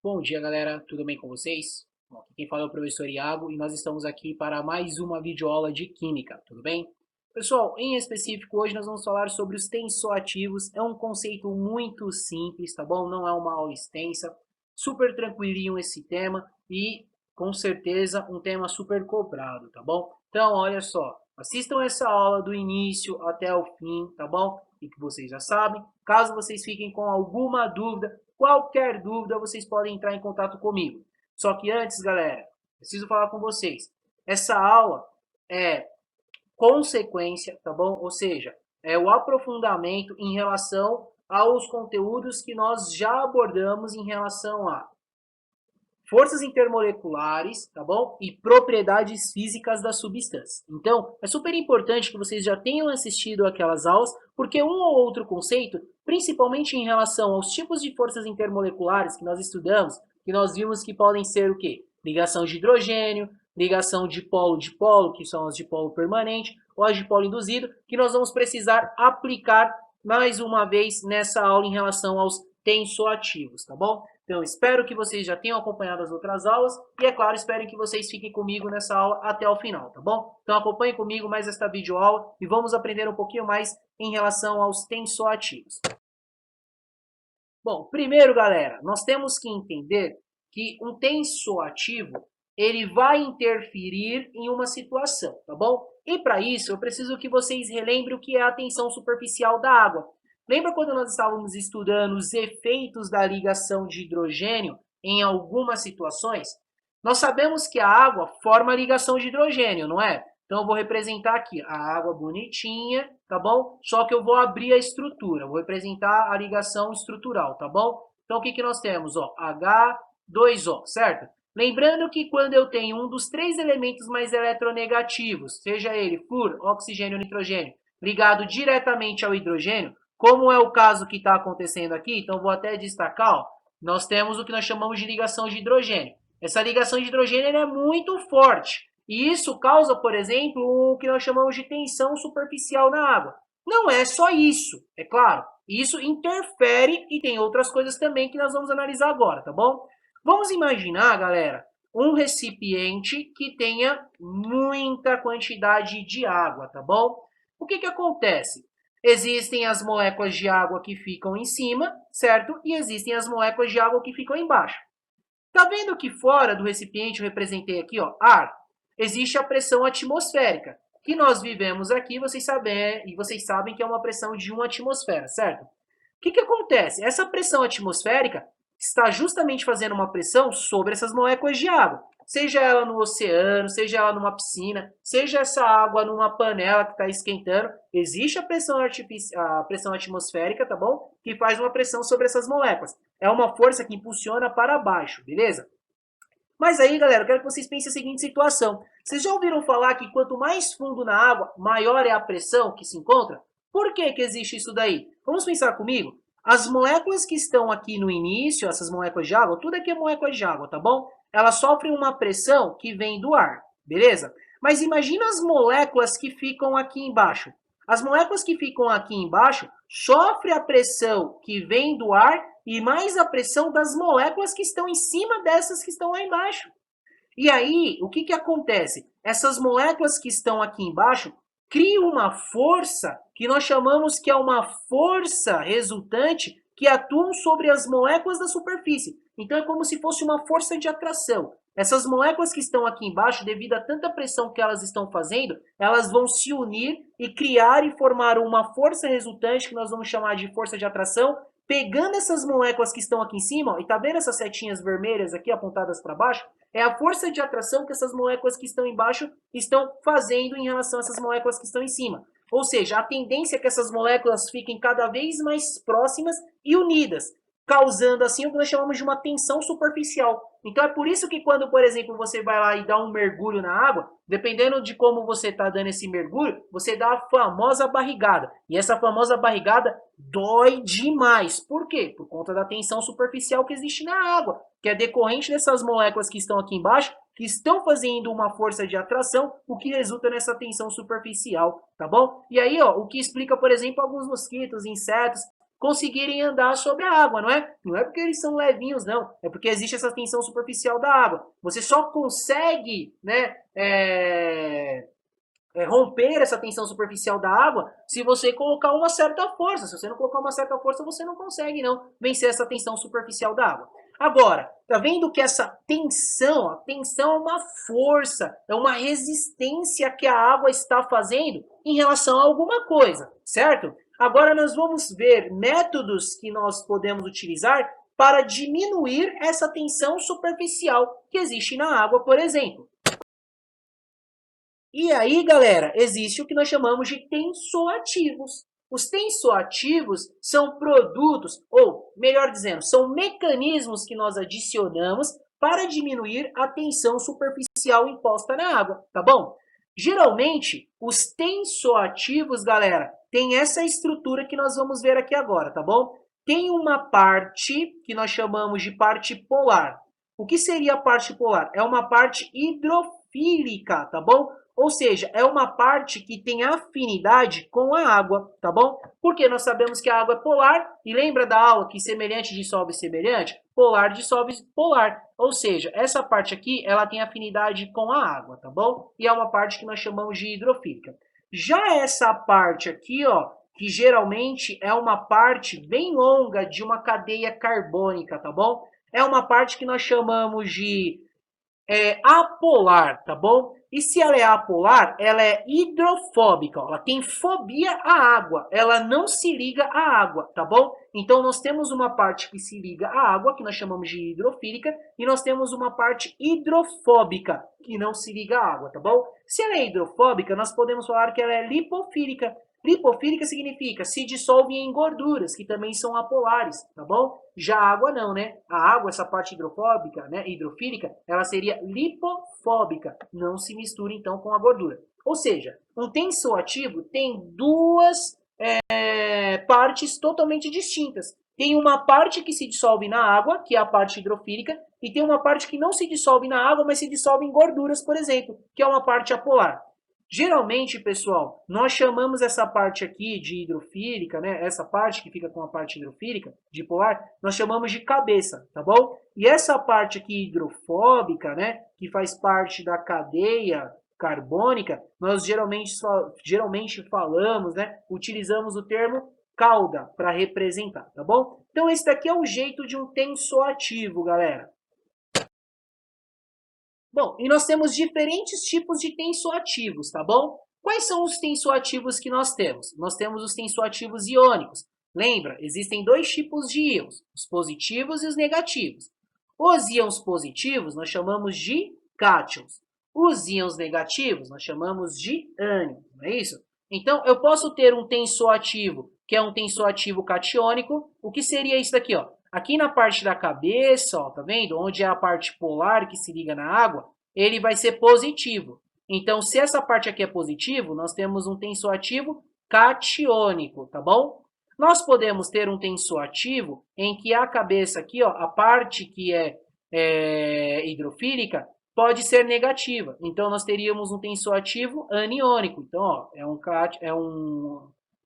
Bom dia, galera. Tudo bem com vocês? Bom, aqui quem fala é o professor Iago e nós estamos aqui para mais uma videoaula de Química, tudo bem? Pessoal, em específico, hoje nós vamos falar sobre os tensoativos. É um conceito muito simples, tá bom? Não é uma aula extensa, super tranquilinho esse tema e, com certeza, um tema super cobrado, tá bom? Então, olha só, assistam essa aula do início até o fim, tá bom? E que vocês já sabem. Caso vocês fiquem com alguma dúvida, qualquer dúvida, vocês podem entrar em contato comigo. Só que antes, galera, preciso falar com vocês. Essa aula é consequência, tá bom? Ou seja, é o aprofundamento em relação aos conteúdos que nós já abordamos em relação a forças intermoleculares, tá bom? E propriedades físicas da substância. Então, é super importante que vocês já tenham assistido aquelas aulas, porque um ou outro conceito, principalmente em relação aos tipos de forças intermoleculares que nós estudamos, que nós vimos que podem ser o quê? Ligação de hidrogênio, ligação de polo, que são as de polo permanente, ou as de polo induzido, que nós vamos precisar aplicar mais uma vez nessa aula em relação aos tensoativos, tá bom? Então, espero que vocês já tenham acompanhado as outras aulas e, é claro, espero que vocês fiquem comigo nessa aula até o final, tá bom? Então, acompanhem comigo mais esta videoaula e vamos aprender um pouquinho mais em relação aos tensoativos. Bom, primeiro, galera, nós temos que entender que um tensoativo, ele vai interferir em uma situação, tá bom? E para isso, eu preciso que vocês relembrem o que é a tensão superficial da água. Lembra quando nós estávamos estudando os efeitos da ligação de hidrogênio em algumas situações? Nós sabemos que a água forma a ligação de hidrogênio, não é? Então, eu vou representar aqui a água bonitinha, tá bom? Só que eu vou abrir a estrutura, vou representar a ligação estrutural, tá bom? Então, o que, que nós temos? Ó, H2O, certo? Lembrando que quando eu tenho um dos três elementos mais eletronegativos, seja ele flúor, oxigênio ou nitrogênio, ligado diretamente ao hidrogênio, como é o caso que está acontecendo aqui, então vou até destacar, ó, nós temos o que nós chamamos de ligação de hidrogênio. Essa ligação de hidrogênio é muito forte, e isso causa, por exemplo, o que nós chamamos de tensão superficial na água. Não é só isso, é claro. Isso interfere e tem outras coisas também que nós vamos analisar agora, tá bom? Vamos imaginar, galera, um recipiente que tenha muita quantidade de água, tá bom? O que, que acontece? Existem as moléculas de água que ficam em cima, certo? E existem as moléculas de água que ficam embaixo. Tá vendo que fora do recipiente, eu representei aqui, ó, ar, existe a pressão atmosférica, que nós vivemos aqui, e vocês sabem que é uma pressão de 1 atmosfera, certo? O que, que acontece? Essa pressão atmosférica está justamente fazendo uma pressão sobre essas moléculas de água. Seja ela no oceano, seja ela numa piscina, seja essa água numa panela que está esquentando, existe a pressão atmosférica, tá bom? Que faz uma pressão sobre essas moléculas. É uma força que impulsiona para baixo, beleza? Mas aí, galera, eu quero que vocês pensem a seguinte situação. Vocês já ouviram falar que quanto mais fundo na água, maior é a pressão que se encontra? Por que que existe isso daí? Vamos pensar comigo? As moléculas que estão aqui no início, essas moléculas de água, tudo aqui é molécula de água, tá bom? Elas sofrem uma pressão que vem do ar, beleza? Mas imagina as moléculas que ficam aqui embaixo. As moléculas que ficam aqui embaixo sofrem a pressão que vem do ar e mais a pressão das moléculas que estão em cima dessas que estão lá embaixo. E aí, o que, que acontece? Essas moléculas que estão aqui embaixo criam uma força que nós chamamos que é uma força resultante que atuam sobre as moléculas da superfície. Então é como se fosse uma força de atração. Essas moléculas que estão aqui embaixo, devido a tanta pressão que elas estão fazendo, elas vão se unir e criar e formar uma força resultante que nós vamos chamar de força de atração, pegando essas moléculas que estão aqui em cima, ó, e tá vendo essas setinhas vermelhas aqui apontadas para baixo? É a força de atração que essas moléculas que estão embaixo estão fazendo em relação a essas moléculas que estão em cima. Ou seja, a tendência é que essas moléculas fiquem cada vez mais próximas e unidas, causando assim o que nós chamamos de uma tensão superficial. Então é por isso que quando, por exemplo, você vai lá e dá um mergulho na água, dependendo de como você está dando esse mergulho, você dá a famosa barrigada. E essa famosa barrigada dói demais. Por quê? Por conta da tensão superficial que existe na água, que é decorrente dessas moléculas que estão aqui embaixo, que estão fazendo uma força de atração, o que resulta nessa tensão superficial, tá bom? E aí, ó, o que explica, por exemplo, alguns mosquitos, insetos, conseguirem andar sobre a água, não é? Não é porque eles são levinhos, não. É porque existe essa tensão superficial da água. Você só consegue, né, romper essa tensão superficial da água se você colocar uma certa força. Se você não colocar uma certa força, você não consegue não vencer essa tensão superficial da água. Agora, tá vendo que essa tensão, a tensão é uma força, é uma resistência que a água está fazendo em relação a alguma coisa, certo? Agora nós vamos ver métodos que nós podemos utilizar para diminuir essa tensão superficial que existe na água, por exemplo. E aí, galera, existe o que nós chamamos de tensoativos. Os tensoativos são produtos, ou melhor dizendo, são mecanismos que nós adicionamos para diminuir a tensão superficial imposta na água, tá bom? Geralmente, os tensoativos, galera, tem essa estrutura que nós vamos ver aqui agora, tá bom? Tem uma parte que nós chamamos de parte polar. O que seria a parte polar? É uma parte hidrofílica, tá bom? Ou seja, é uma parte que tem afinidade com a água, tá bom? Porque nós sabemos que a água é polar, e lembra da aula que semelhante dissolve semelhante? Polar dissolve polar. Ou seja, essa parte aqui, ela tem afinidade com a água, tá bom? E é uma parte que nós chamamos de hidrofílica. Já essa parte aqui, ó, que geralmente é uma parte bem longa de uma cadeia carbônica, tá bom? É uma parte que nós chamamos de apolar, tá bom? E se ela é apolar, ela é hidrofóbica, ó, ela tem fobia à água, ela não se liga à água, tá bom? Então nós temos uma parte que se liga à água, que nós chamamos de hidrofílica, e nós temos uma parte hidrofóbica, que não se liga à água, tá bom? Se ela é hidrofóbica, nós podemos falar que ela é lipofílica. Lipofílica significa se dissolve em gorduras, que também são apolares, tá bom? Já a água não, né? A água, essa parte hidrofóbica, né, hidrofílica, ela seria lipofóbica, não se mistura então com a gordura. Ou seja, um tensoativo tem duas partes totalmente distintas. Tem uma parte que se dissolve na água, que é a parte hidrofílica, e tem uma parte que não se dissolve na água, mas se dissolve em gorduras, por exemplo, que é uma parte apolar. Geralmente, pessoal, nós chamamos essa parte aqui de hidrofílica, né? Essa parte que fica com a parte hidrofílica, de polar, nós chamamos de cabeça, tá bom? E essa parte aqui hidrofóbica, né? Que faz parte da cadeia carbônica, nós geralmente falamos, né? Utilizamos o termo cauda para representar, tá bom? Então, esse daqui é o jeito de um tensoativo, galera. Bom, e nós temos diferentes tipos de tensoativos, tá bom? Quais são os tensoativos que nós temos? Nós temos os tensoativos iônicos. Lembra, existem dois tipos de íons, os positivos e os negativos. Os íons positivos nós chamamos de cátions. Os íons negativos nós chamamos de ânions, não é isso? Então, eu posso ter um tensoativo que é um tensoativo catiônico. O que seria isso daqui, ó? Aqui na parte da cabeça, ó, tá vendo? Onde é a parte polar que se liga na água, ele vai ser positivo. Então, se essa parte aqui é positivo, nós temos um tensoativo catiônico, tá bom? Nós podemos ter um tensoativo em que a cabeça aqui, ó, a parte que é hidrofílica, pode ser negativa. Então, nós teríamos um tensoativo aniônico. Então, ó,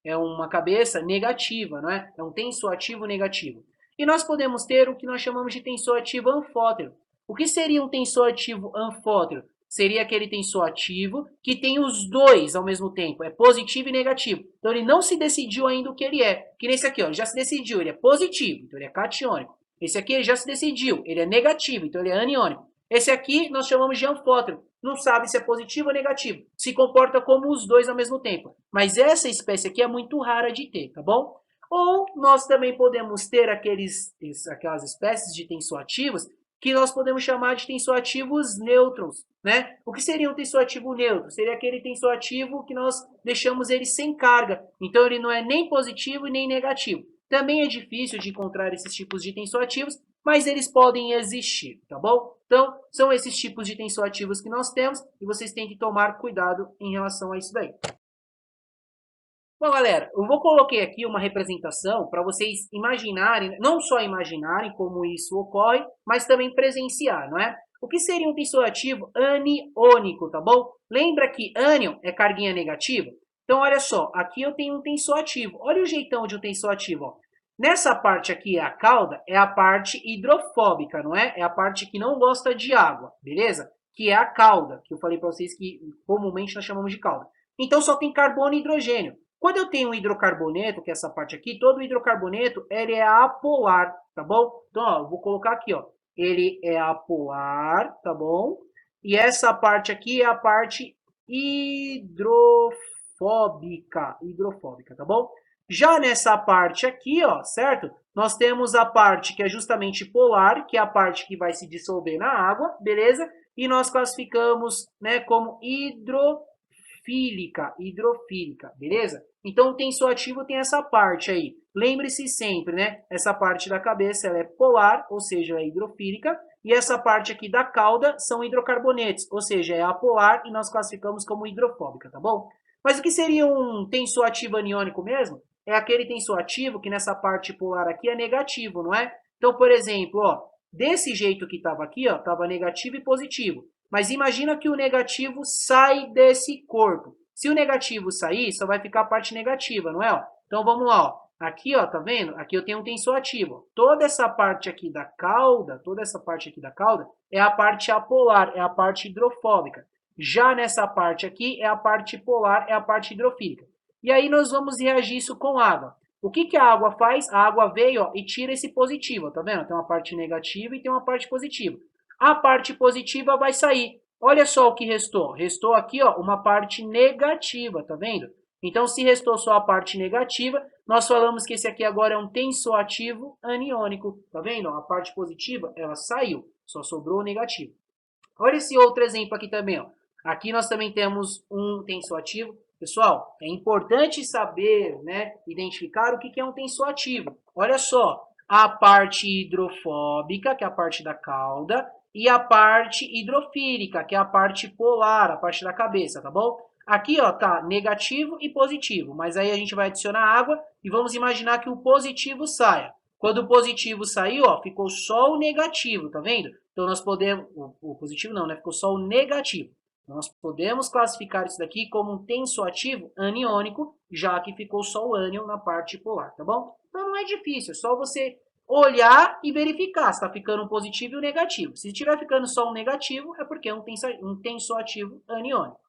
é uma cabeça negativa, não é? É um tensoativo negativo. E nós podemos ter o que nós chamamos de tensoativo anfótero. O que seria um tensoativo anfótero? Seria aquele tensoativo que tem os dois ao mesmo tempo, é positivo e negativo. Então ele não se decidiu ainda o que ele é. Que nesse aqui, ó, já se decidiu, ele é positivo, então ele é catiônico. Esse aqui ele já se decidiu, ele é negativo, então ele é aniônico. Esse aqui nós chamamos de anfótero. Não sabe se é positivo ou negativo. Se comporta como os dois ao mesmo tempo. Mas essa espécie aqui é muito rara de ter, tá bom? Ou nós também podemos ter aquelas espécies de tensoativos que nós podemos chamar de tensoativos nêutrons, né? O que seria um tensoativo neutro? Seria aquele tensoativo que nós deixamos ele sem carga. Então, ele não é nem positivo e nem negativo. Também é difícil de encontrar esses tipos de tensoativos, mas eles podem existir, tá bom? Então, são esses tipos de tensoativos que nós temos e vocês têm que tomar cuidado em relação a isso daí. Bom, galera, eu coloquei aqui uma representação para vocês imaginarem, não só imaginarem como isso ocorre, mas também presenciar, não é? O que seria um tensoativo aniônico, tá bom? Lembra que ânion é carguinha negativa? Então, olha só, aqui eu tenho um tensoativo. Olha o jeitão de um tensoativo, ó. Nessa parte aqui, a cauda, é a parte hidrofóbica, não é? É a parte que não gosta de água, beleza? Que é a cauda, que eu falei para vocês que comumente nós chamamos de cauda. Então, só tem carbono e hidrogênio. Quando eu tenho um hidrocarboneto, que é essa parte aqui, todo hidrocarboneto, ele é apolar, tá bom? Então, ó, eu vou colocar aqui, ó. Ele é apolar, tá bom? E essa parte aqui é a parte hidrofóbica, tá bom? Já nessa parte aqui, ó, certo? Nós temos a parte que é justamente polar, que é a parte que vai se dissolver na água, beleza? E nós classificamos, né, como hidrofílica, beleza? Então, o tensoativo tem essa parte aí. Lembre-se sempre, né? Essa parte da cabeça ela é polar, ou seja, é hidrofílica, e essa parte aqui da cauda são hidrocarbonetos, ou seja, é apolar e nós classificamos como hidrofóbica, tá bom? Mas o que seria um tensoativo aniônico mesmo? É aquele tensoativo que nessa parte polar aqui é negativo, não é? Então, por exemplo, ó, desse jeito que estava aqui, ó, estava negativo e positivo. Mas imagina que o negativo sai desse corpo. Se o negativo sair, só vai ficar a parte negativa, não é? Ó? Então vamos lá, ó. Aqui, ó, tá vendo? Aqui eu tenho um tensoativo. Toda essa parte aqui da cauda, é a parte apolar, é a parte hidrofóbica. Já nessa parte aqui é a parte polar, é a parte hidrofílica. E aí nós vamos reagir isso com água. O que, que a água faz? A água veio, ó, e tira esse positivo, tá vendo? Tem uma parte negativa e tem uma parte positiva. A parte positiva vai sair. Olha só o que restou. Restou aqui, ó, uma parte negativa, tá vendo? Então, se restou só a parte negativa, nós falamos que esse aqui agora é um tensoativo aniônico, tá vendo? A parte positiva, ela saiu, só sobrou o negativo. Olha esse outro exemplo aqui também, ó. Aqui nós também temos um tensoativo. Pessoal, é importante saber, né, identificar o que é um tensoativo. Olha só, a parte hidrofóbica, que é a parte da cauda, e a parte hidrofílica, que é a parte polar, a parte da cabeça, tá bom? Aqui, ó, tá negativo e positivo, mas aí a gente vai adicionar água e vamos imaginar que o positivo saia. Quando o positivo saiu, ó, ficou só o negativo, tá vendo? Então, nós podemos, o positivo não, né? Ficou só o negativo. Nós podemos classificar isso daqui como um tensoativo aniônico, já que ficou só o ânion na parte polar, tá bom? Então, não é difícil, é só você olhar e verificar se está ficando um positivo e um negativo. Se estiver ficando só um negativo, é porque é um tensoativo aniônico.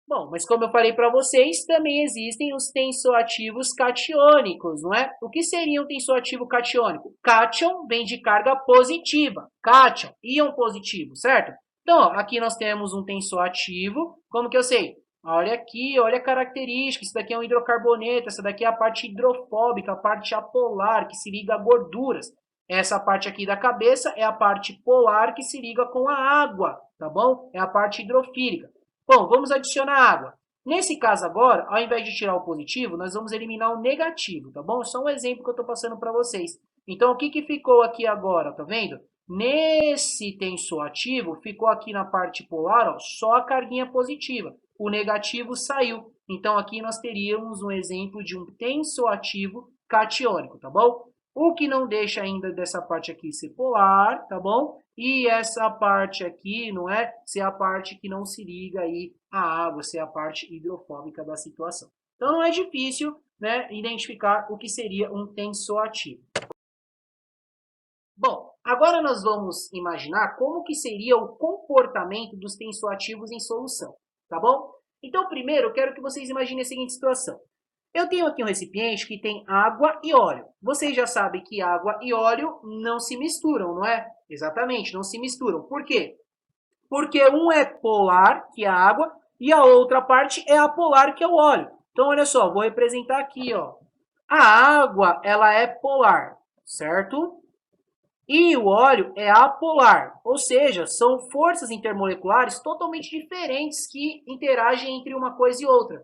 Bom, mas como eu falei para vocês, também existem os tensoativos catiônicos, não é? O que seria um tensoativo catiônico? Cátion vem de carga positiva. Cátion, íon positivo, certo? Então, ó, aqui nós temos um tensoativo. Como que eu sei? Olha aqui, olha a característica. Isso daqui é um hidrocarboneto, essa daqui é a parte hidrofóbica, a parte apolar, que se liga a gorduras. Essa parte aqui da cabeça é a parte polar que se liga com a água, tá bom? É a parte hidrofílica. Bom, vamos adicionar água. Nesse caso agora, ao invés de tirar o positivo, nós vamos eliminar o negativo, tá bom? Só um exemplo que eu estou passando para vocês. Então, o que, que ficou aqui agora, tá vendo? Nesse tensoativo, ficou aqui na parte polar, ó, só a carguinha positiva. O negativo saiu. Então, aqui nós teríamos um exemplo de um tensoativo catiônico, tá bom? O que não deixa ainda dessa parte aqui ser polar, tá bom? E essa parte aqui, não é? Ser a parte que não se liga aí à água, ser a parte hidrofóbica da situação. Então, não é difícil, né, identificar o que seria um tensoativo. Bom, agora nós vamos imaginar como que seria o comportamento dos tensoativos em solução, tá bom? Então, primeiro, eu quero que vocês imaginem a seguinte situação. Eu tenho aqui um recipiente que tem água e óleo. Vocês já sabem que água e óleo não se misturam, não é? Exatamente, não se misturam. Por quê? Porque um é polar, que é a água, e a outra parte é apolar, que é o óleo. Então, olha só, vou representar aqui, ó. A água, ela é polar, certo? E o óleo é apolar, ou seja, são forças intermoleculares totalmente diferentes que interagem entre uma coisa e outra.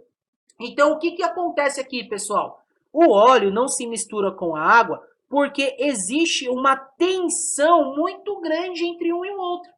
Então, o que, que acontece aqui, pessoal? O óleo não se mistura com a água porque existe uma tensão muito grande entre um e o outro.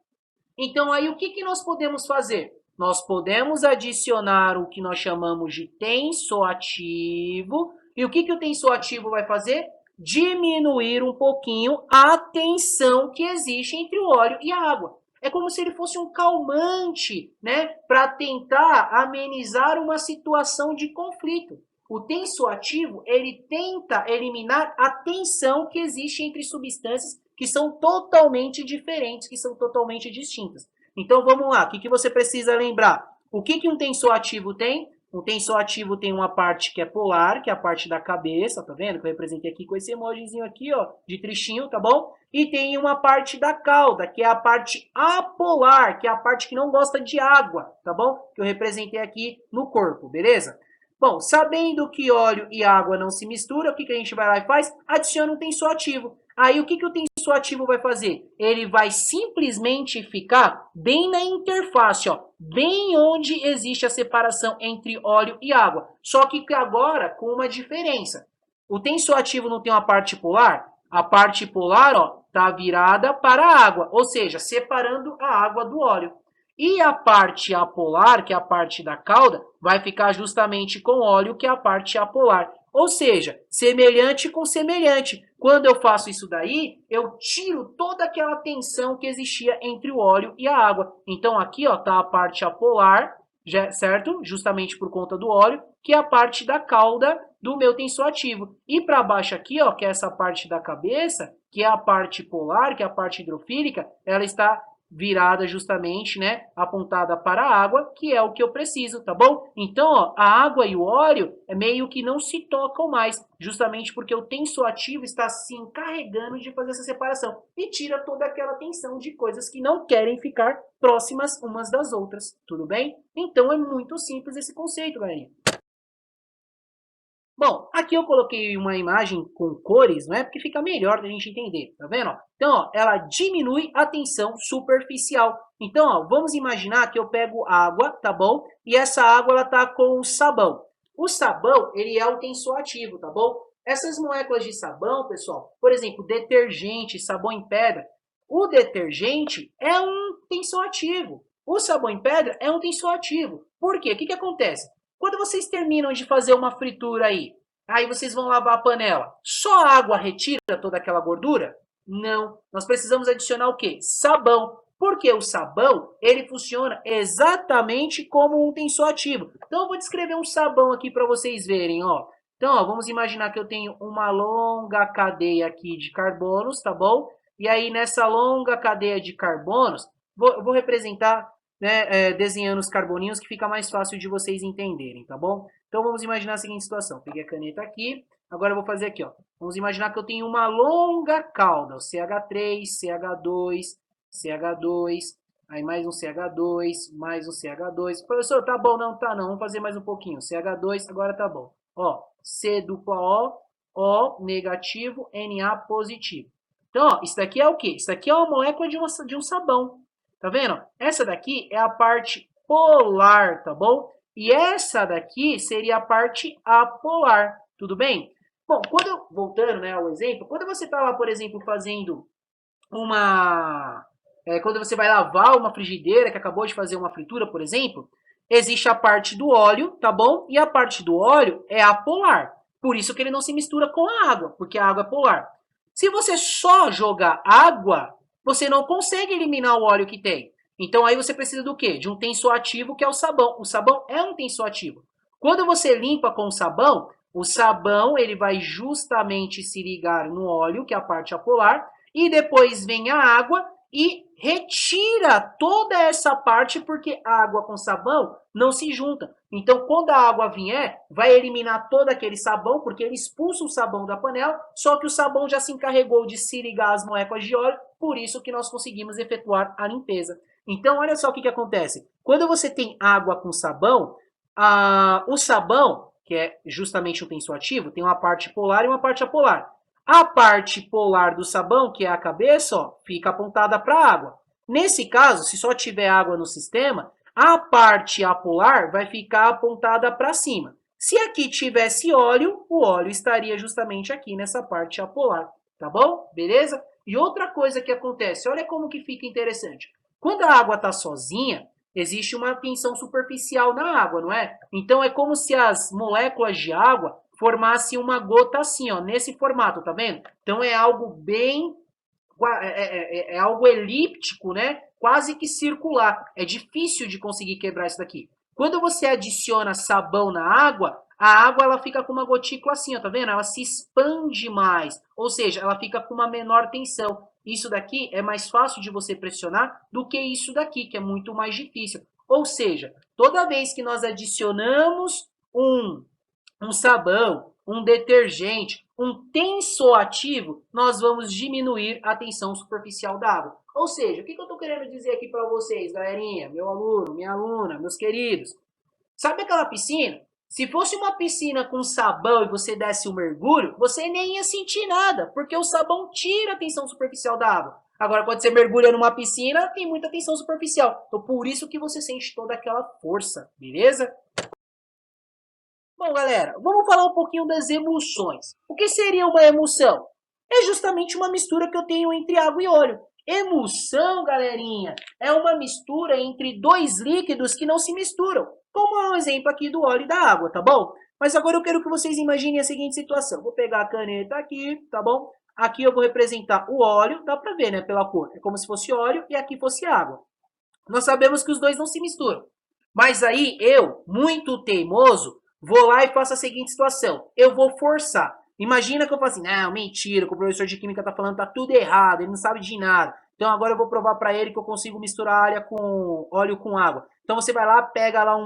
Então, aí o que, que nós podemos fazer? Nós podemos adicionar o que nós chamamos de tensoativo. E o que, que o tensoativo vai fazer? Diminuir um pouquinho a tensão que existe entre o óleo e a água. É como se ele fosse um calmante, né? Para tentar amenizar uma situação de conflito. O tensoativo, ele tenta eliminar a tensão que existe entre substâncias que são totalmente diferentes, que são totalmente distintas. Então, vamos lá. O que você precisa lembrar? O que um tensoativo tem? Um tensoativo tem uma parte que é polar, que é a parte da cabeça, tá vendo? Que eu representei aqui com esse emojizinho aqui, ó, de tristinho, tá bom? E tem uma parte da cauda, que é a parte apolar, que é a parte que não gosta de água, tá bom? Que eu representei aqui no corpo, beleza? Bom, sabendo que óleo e água não se misturam, o que a gente vai lá e faz? Adiciona um tensoativo. Aí o que o tensoativo vai fazer? Ele vai simplesmente ficar bem na interface, ó, bem onde existe a separação entre óleo e água. Só que agora com uma diferença. O tensoativo não tem uma parte polar? A parte polar, ó, tá virada para a água, ou seja, separando a água do óleo. E a parte apolar, que é a parte da cauda, vai ficar justamente com óleo, que é a parte apolar. Ou seja, semelhante com semelhante. Quando eu faço isso daí, eu tiro toda aquela tensão que existia entre o óleo e a água. Então aqui está a parte apolar, certo? Justamente por conta do óleo, que é a parte da cauda do meu tensoativo. E para baixo aqui, ó, que é essa parte da cabeça, que é a parte polar, que é a parte hidrofílica, ela está virada justamente, né, apontada para a água, que é o que eu preciso, tá bom? Então, ó, a água e o óleo meio que não se tocam mais, justamente porque o tensoativo está se encarregando de fazer essa separação e tira toda aquela tensão de coisas que não querem ficar próximas umas das outras, tudo bem? Então, é muito simples esse conceito, galerinha. Bom, aqui eu coloquei uma imagem com cores, não é? Porque fica melhor da gente entender, tá vendo? Então, ó, ela diminui a tensão superficial. Então, ó, vamos imaginar que eu pego água, tá bom? E essa água, ela tá com o sabão. O sabão, ele é o tensoativo, tá bom? Essas moléculas de sabão, pessoal, por exemplo, detergente, sabão em pedra, o detergente é um tensoativo. O sabão em pedra é um tensoativo. Por quê? O que acontece? Quando vocês terminam de fazer uma fritura aí vocês vão lavar a panela, só a água retira toda aquela gordura? Não. Nós precisamos adicionar o quê? Sabão. Porque o sabão, ele funciona exatamente como um tensoativo. Então, eu vou descrever um sabão aqui para vocês verem, ó. Então, ó, vamos imaginar que eu tenho uma longa cadeia aqui de carbonos, tá bom? E aí, nessa longa cadeia de carbonos, vou representar, né, desenhando os carboninhos, que fica mais fácil de vocês entenderem, tá bom? Então, vamos imaginar a seguinte situação. Peguei a caneta aqui, agora eu vou fazer aqui, ó. Vamos imaginar que eu tenho uma longa cauda, o CH3, CH2, CH2, aí mais um CH2, mais um CH2. Professor, tá bom? Não, tá não. Vamos fazer mais um pouquinho. CH2, agora tá bom. Ó, C dupla O negativo, Na positivo. Então, ó, isso daqui é o quê? Isso daqui é uma molécula de um sabão. Tá vendo? Essa daqui é a parte polar, tá bom? E essa daqui seria a parte apolar, tudo bem? Bom, voltando, né, ao exemplo, quando você está lá, por exemplo, fazendo quando você vai lavar uma frigideira que acabou de fazer uma fritura, por exemplo, existe a parte do óleo, tá bom? E a parte do óleo é apolar. Por isso que ele não se mistura com a água, porque a água é polar. Se você só jogar água, você não consegue eliminar o óleo que tem. Então aí você precisa do quê? De um tensoativo, que é o sabão. O sabão é um tensoativo. Quando você limpa com o sabão ele vai justamente se ligar no óleo, que é a parte apolar, e depois vem a água e retira toda essa parte, porque água com sabão não se junta. Então, quando a água vier, vai eliminar todo aquele sabão, porque ele expulsa o sabão da panela, só que o sabão já se encarregou de se ligar às moléculas de óleo, por isso que nós conseguimos efetuar a limpeza. Então, olha só o que acontece. Quando você tem água com sabão, o sabão, que é justamente um tensoativo, tem uma parte polar e uma parte apolar. A parte polar do sabão, que é a cabeça, ó, fica apontada para a água. Nesse caso, se só tiver água no sistema, a parte apolar vai ficar apontada para cima. Se aqui tivesse óleo, o óleo estaria justamente aqui nessa parte apolar, tá bom? Beleza? E outra coisa que acontece, olha como que fica interessante. Quando a água está sozinha, existe uma tensão superficial na água, não é? Então, é como se as moléculas de água formassem uma gota assim, ó, nesse formato, tá vendo? Então, é algo bem... é algo elíptico, né? Quase que circular. É difícil de conseguir quebrar isso daqui. Quando você adiciona sabão na água, a água ela fica com uma gotícula assim, ó, tá vendo? Ela se expande mais, ou seja, ela fica com uma menor tensão. Isso daqui é mais fácil de você pressionar do que isso daqui, que é muito mais difícil. Ou seja, toda vez que nós adicionamos um sabão, um detergente, um tensoativo, nós vamos diminuir a tensão superficial da água. Ou seja, o que eu estou querendo dizer aqui para vocês, galerinha, meu aluno, minha aluna, meus queridos? Sabe aquela piscina? Se fosse uma piscina com sabão e você desse um mergulho, você nem ia sentir nada, porque o sabão tira a tensão superficial da água. Agora, quando você mergulha numa piscina, tem muita tensão superficial. Então, por isso que você sente toda aquela força, beleza? Bom, galera, vamos falar um pouquinho das emoções. O que seria uma emoção? É justamente uma mistura que eu tenho entre água e óleo. Emoção, galerinha, é uma mistura entre dois líquidos que não se misturam, como é o exemplo aqui do óleo e da água, tá bom? Mas agora eu quero que vocês imaginem a seguinte situação. Vou pegar a caneta aqui, tá bom? Aqui eu vou representar o óleo, dá pra ver, né, pela cor. É como se fosse óleo e aqui fosse água. Nós sabemos que os dois não se misturam. Mas aí eu, muito teimoso, vou lá e faço a seguinte situação. Eu vou forçar. Imagina que eu falo assim, não, mentira, que o professor de química tá falando, tá tudo errado, ele não sabe de nada. Então agora eu vou provar para ele que eu consigo misturar óleo com água. Então você vai lá, pega lá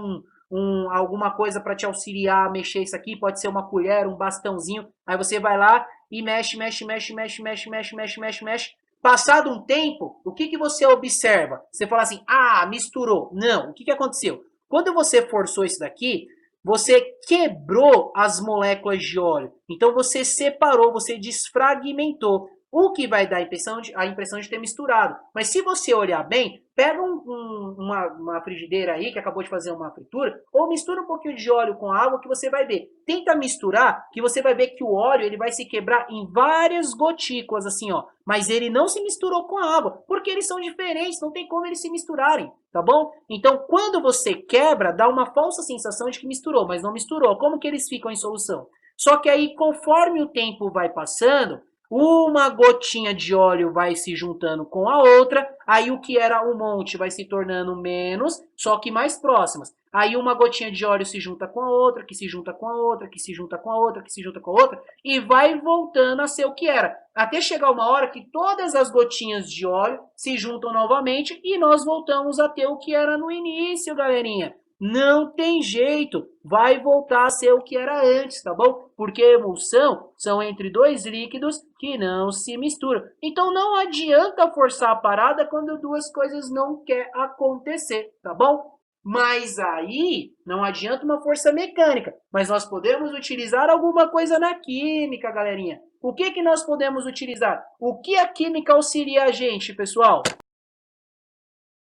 alguma coisa para te auxiliar a mexer isso aqui, pode ser uma colher, um bastãozinho. Aí você vai lá e mexe, mexe, mexe, mexe, mexe, mexe, mexe, mexe, mexe. Passado um tempo, o que você observa? Você fala assim, ah, misturou. Não, o que aconteceu? Quando você forçou isso daqui, você quebrou as moléculas de óleo. Então você separou, você desfragmentou. O que vai dar a impressão de ter misturado. Mas se você olhar bem, pega uma frigideira aí, que acabou de fazer uma fritura, ou mistura um pouquinho de óleo com água que você vai ver. Tenta misturar, que você vai ver que o óleo ele vai se quebrar em várias gotículas, assim, ó. Mas ele não se misturou com a água, porque eles são diferentes, não tem como eles se misturarem, tá bom? Então, quando você quebra, dá uma falsa sensação de que misturou, mas não misturou. Como que eles ficam em solução? Só que aí, conforme o tempo vai passando, uma gotinha de óleo vai se juntando com a outra, aí o que era um monte vai se tornando menos, só que mais próximas. Aí uma gotinha de óleo se junta com a outra, que se junta com a outra, que se junta com a outra, que se junta com a outra, e vai voltando a ser o que era. Até chegar uma hora que todas as gotinhas de óleo se juntam novamente e nós voltamos a ter o que era no início, galerinha. Não tem jeito, vai voltar a ser o que era antes, tá bom? Porque emulsão são entre dois líquidos que não se misturam. Então não adianta forçar a parada quando duas coisas não quer acontecer, tá bom? Mas aí não adianta uma força mecânica, mas nós podemos utilizar alguma coisa na química, galerinha. O que nós podemos utilizar? O que a química auxilia a gente, pessoal?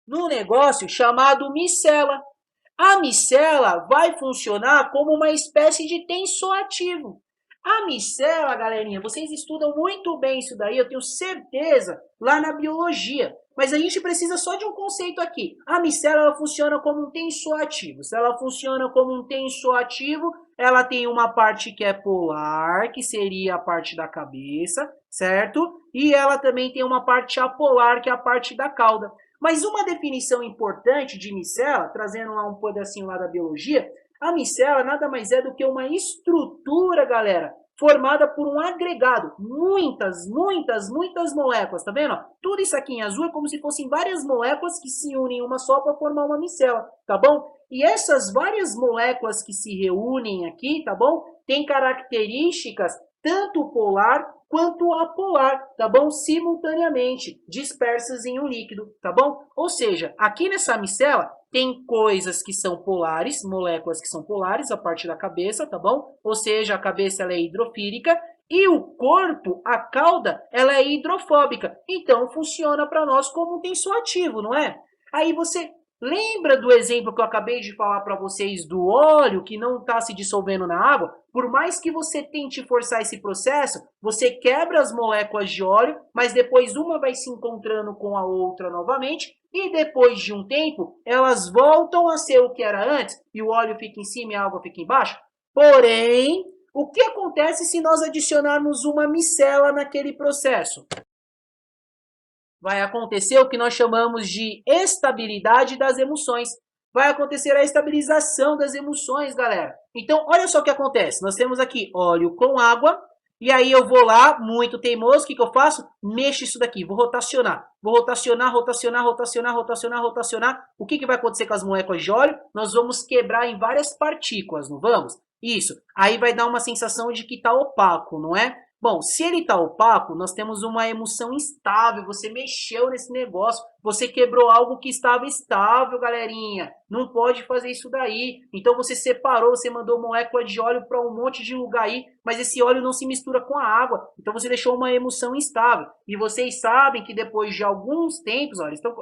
Num negócio chamado micela. A micela vai funcionar como uma espécie de tensoativo. A micela, galerinha, vocês estudam muito bem isso daí, eu tenho certeza, lá na biologia. Mas a gente precisa só de um conceito aqui. A micela ela funciona como um tensoativo. Se ela funciona como um tensoativo, ela tem uma parte que é polar, que seria a parte da cabeça, certo? E ela também tem uma parte apolar, que é a parte da cauda. Mas uma definição importante de micela, trazendo lá um pedacinho lá da biologia, a micela nada mais é do que uma estrutura, galera, formada por um agregado, muitas moléculas, tá vendo? Tudo isso aqui em azul é como se fossem várias moléculas que se unem em uma só para formar uma micela, tá bom? E essas várias moléculas que se reúnem aqui, tá bom? Tem características tanto polar quanto apolar, tá bom? Simultaneamente, dispersas em um líquido, tá bom? Ou seja, aqui nessa micela tem coisas que são polares, moléculas que são polares, a parte da cabeça, tá bom? Ou seja, a cabeça ela é hidrofílica e o corpo, a cauda, ela é hidrofóbica. Então, funciona para nós como um tensoativo, não é? Aí você lembra do exemplo que eu acabei de falar para vocês do óleo que não está se dissolvendo na água? Por mais que você tente forçar esse processo, você quebra as moléculas de óleo, mas depois uma vai se encontrando com a outra novamente e depois de um tempo elas voltam a ser o que era antes e o óleo fica em cima e a água fica embaixo. Porém, o que acontece se nós adicionarmos uma micela naquele processo? Vai acontecer o que nós chamamos de estabilidade das emoções. vai acontecer a estabilização das emulsões, galera. Então, olha só o que acontece. Nós temos aqui óleo com água, e aí eu vou lá, muito teimoso, o que eu faço? Mexo isso daqui, vou rotacionar. Vou rotacionar, rotacionar, rotacionar, rotacionar, rotacionar. O que vai acontecer com as moléculas de óleo? Nós vamos quebrar em várias partículas, não vamos? Isso. Aí vai dar uma sensação de que está opaco, não é? Bom, se ele está opaco, nós temos uma emulsão instável. Você mexeu nesse negócio, você quebrou algo que estava estável, galerinha. Não pode fazer isso daí. Então você separou, você mandou molécula de óleo para um monte de lugar aí, mas esse óleo não se mistura com a água. Então você deixou uma emulsão instável. E vocês sabem que depois de alguns tempos, olha, estão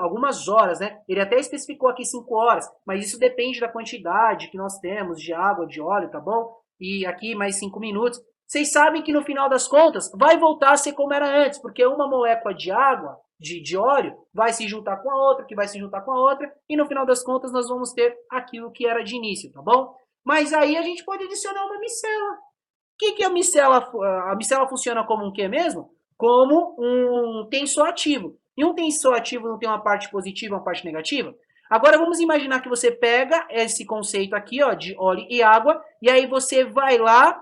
algumas horas, né? Ele até especificou aqui 5 horas, mas isso depende da quantidade que nós temos de água, de óleo, tá bom? E aqui mais 5 minutos. Vocês sabem que no final das contas vai voltar a ser como era antes, porque uma molécula de água, de óleo, vai se juntar com a outra, que vai se juntar com a outra, e no final das contas nós vamos ter aquilo que era de início, tá bom? Mas aí a gente pode adicionar uma micela. O que a micela? A micela funciona como um quê mesmo? Como um tensoativo. E um tensoativo não tem uma parte positiva e uma parte negativa? Agora vamos imaginar que você pega esse conceito aqui, ó, de óleo e água, e aí você vai lá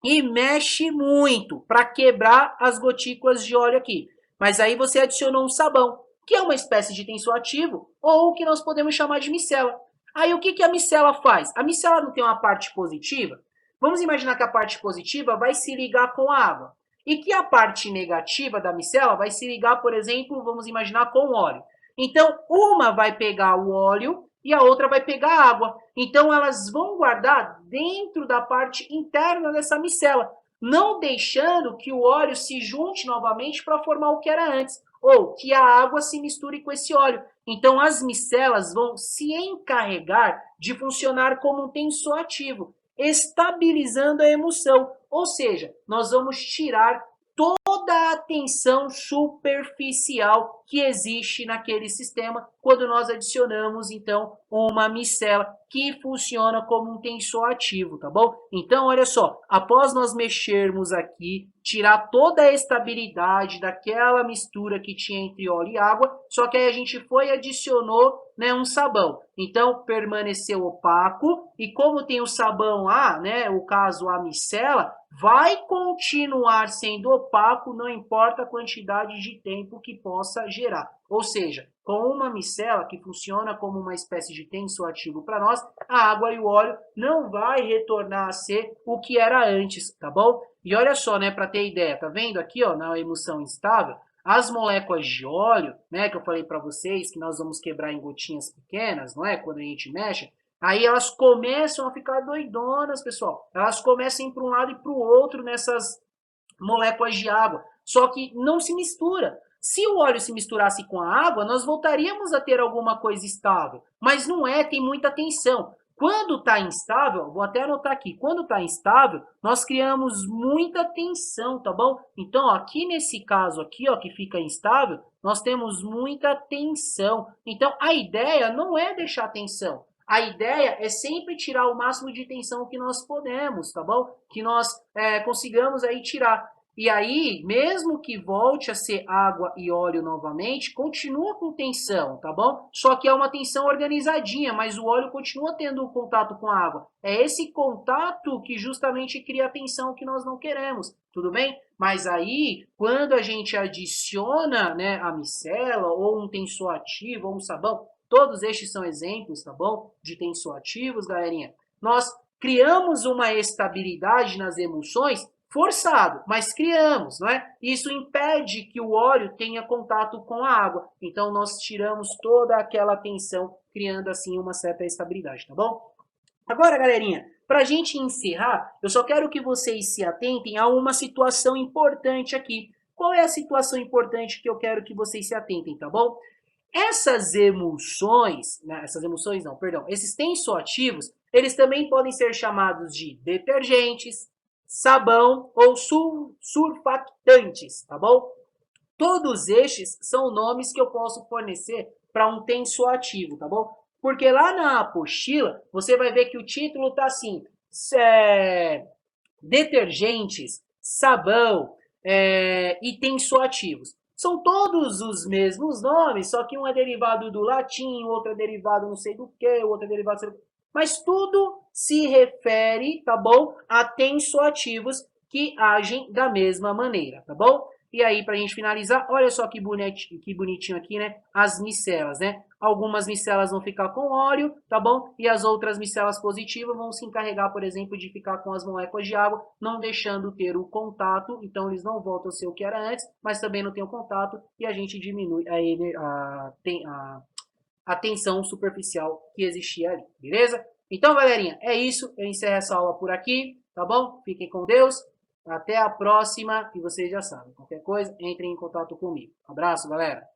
e mexe muito para quebrar as gotículas de óleo aqui. Mas aí você adicionou um sabão, que é uma espécie de tensoativo, ou o que nós podemos chamar de micela. Aí o que a micela faz? A micela não tem uma parte positiva? Vamos imaginar que a parte positiva vai se ligar com a água. E que a parte negativa da micela vai se ligar, por exemplo, vamos imaginar com o óleo. Então, uma vai pegar o óleo e a outra vai pegar a água. Então, elas vão guardar dentro da parte interna dessa micela, não deixando que o óleo se junte novamente para formar o que era antes, ou que a água se misture com esse óleo. Então, as micelas vão se encarregar de funcionar como um tensoativo, estabilizando a emulsão. Ou seja, nós vamos tirar toda a tensão superficial que existe naquele sistema quando nós adicionamos, então, uma micela que funciona como um tensoativo, tá bom? Então, olha só, após nós mexermos aqui, tirar toda a estabilidade daquela mistura que tinha entre óleo e água, só que aí a gente foi e adicionou, né, um sabão. Então, permaneceu opaco, e como tem o sabão lá, né, o caso a micela, vai continuar sendo opaco, não importa a quantidade de tempo que possa gerar. Ou seja, com uma micela que funciona como uma espécie de tensoativo para nós, a água e o óleo não vai retornar a ser o que era antes, tá bom? E olha só, né, para ter ideia, tá vendo aqui, ó, na emulsão instável, as moléculas de óleo, né, que eu falei para vocês que nós vamos quebrar em gotinhas pequenas, não é? Quando a gente mexe, aí elas começam a ficar doidonas, pessoal. Elas começam a ir para um lado e para o outro nessas moléculas de água. Só que não se mistura. Se o óleo se misturasse com a água, nós voltaríamos a ter alguma coisa estável. Mas não é, tem muita tensão. Quando está instável, vou até anotar aqui, quando está instável, nós criamos muita tensão, tá bom? Então, ó, aqui nesse caso aqui, ó, que fica instável, nós temos muita tensão. Então, a ideia não é deixar tensão. A ideia é sempre tirar o máximo de tensão que nós podemos, tá bom? Que nós consigamos aí tirar. E aí, mesmo que volte a ser água e óleo novamente, continua com tensão, tá bom? Só que é uma tensão organizadinha, mas o óleo continua tendo contato com a água. É esse contato que justamente cria a tensão que nós não queremos, tudo bem? Mas aí, quando a gente adiciona, né, a micela, ou um tensoativo, ou um sabão, todos estes são exemplos, tá bom? De tensoativos, galerinha. Nós criamos uma estabilidade nas emulsões forçado, mas criamos, não é? Isso impede que o óleo tenha contato com a água. Então, nós tiramos toda aquela tensão, criando assim uma certa estabilidade, tá bom? Agora, galerinha, para a gente encerrar, eu só quero que vocês se atentem a uma situação importante aqui. Qual é a situação importante que eu quero que vocês se atentem, tá bom? Essas emulsões, esses tensoativos, eles também podem ser chamados de detergentes, sabão ou surfactantes, tá bom? Todos estes são nomes que eu posso fornecer para um tensoativo, tá bom? Porque lá na apostila, você vai ver que o título tá assim, detergentes, sabão e tensoativos. São todos os mesmos nomes, só que um é derivado do latim, o outro é derivado não sei do que, o outro é derivado... Mas tudo se refere, tá bom, a tensoativos que agem da mesma maneira, tá bom? E aí, para a gente finalizar, olha só que bonitinho aqui, né? As micelas, né? Algumas micelas vão ficar com óleo, tá bom? E as outras micelas positivas vão se encarregar, por exemplo, de ficar com as moléculas de água, não deixando ter o contato, então eles não voltam a ser o que era antes, mas também não tem o contato, e a gente diminui a tensão superficial que existia ali, beleza? Então, galerinha, é isso. Eu encerro essa aula por aqui, tá bom? Fiquem com Deus. Até a próxima. E vocês já sabem, qualquer coisa, entrem em contato comigo. Abraço, galera.